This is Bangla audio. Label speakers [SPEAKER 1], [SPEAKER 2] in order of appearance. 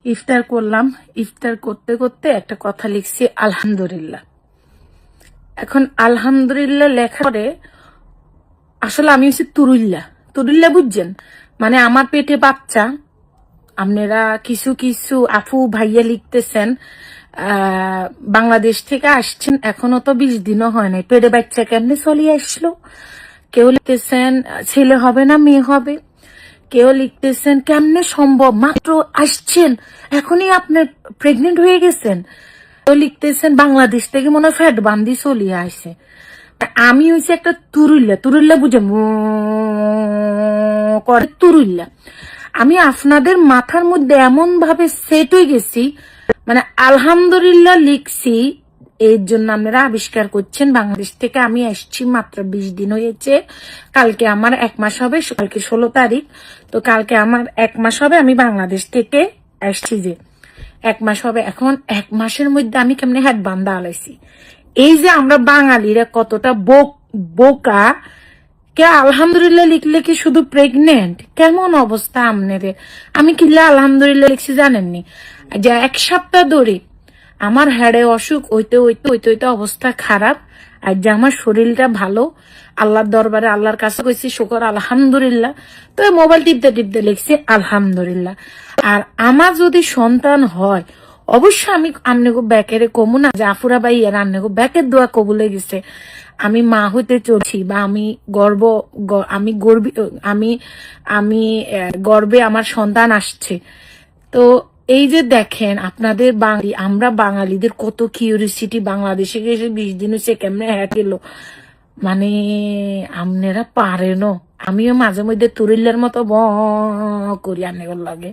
[SPEAKER 1] ইফতার করলাম। ইফতার করতে করতে একটা কথা লিখছি আলহামদুলিল্লাহ। এখন আলহামদুলিল্লাহ লেখার পরে আসলে আমি হচ্ছে তুরুল্লা বুঝছেন, মানে আমার পেটে বাচ্চা। আপনারা কিছু কিছু আপু ভাইয়া লিখতেছেন বাংলাদেশ থেকে আসছেন, এখনো তো 20 দিনও হয় নাই, পেটে বাচ্চা কেমনে চলে আসলো। কেউ লিখতেছেন ছেলে হবে না মেয়ে হবে, কেউ লিখতেছেন কেমনে সম্ভব মাত্র আসছেন এখনই আপনার প্রেগনেন্ট হয়ে গেছেন। কেউ লিখতেছেন বাংলাদেশ থেকে মনে হয় ফ্যাট বান্দি চলিয়ে আসে। আমি হইছে একটা তুরুল্লা বুঝে করে তুরুল্লা। আমি আপনাদের মাথার মধ্যে এমন ভাবে সেট হয়ে গেছি, মানে আলহামদুলিল্লাহ লিখছি এর জন্য আপনারা আবিষ্কার করছেন বাংলাদেশ থেকে আমি আসছি মাত্র 20 দিন হয়েছে। কালকে আমার 1 মাস হবে, কালকে 16 তারিখ, তো কালকে আমার 1 মাস হবে আমি বাংলাদেশ থেকে আসছি। যে 1 মাস হবে, এখন 1 মাসের মধ্যে আমি কেমনে হাত বান্ধা আলাইছি। এই যে আমরা বাঙালিরা কতটা বোকা, কে আলহামদুলিল্লাহ লিখলে কি শুধু প্রেগনেন্ট? কেমন অবস্থা আপনাদের? আমি কিল্লা আলহামদুলিল্লাহ লিখছি জানেননি, যে 1 সপ্তাহ ধরে আমার হেডে অসুখ হইতে অবস্থা খারাপ। আর যে আমার শরীরটা ভালো, আল্লাহর দরবারে আল্লাহর কাছে কইছি শুকর আলহামদুলিল্লাহ। তো মোবাইল টিপতে টিপতে লিখছি আলহামদুলিল্লাহ। আর আমার যদি সন্তান হয় অবশ্যই আমি আমনেগো ব্যাকেরে কমু না, জাফুরা ভাই আর আমনেগো ব্যাকের দোয়া কবুলে গেছে। আমি মা হইতে চলছি, বা আমি আমি গর্বে আমার সন্তান আসছে। তো এই যে দেখেন আপনাদের আমরা বাঙালিদের কত কিউরিসিটি, বাংলাদেশে গেছে 20 দিন হচ্ছে কেমনে হ্যাঁ গেল, মানে আপনারা পারেনও। আমিও মাঝে মধ্যে তুরিল্লার মতো করি আনেগর লাগে।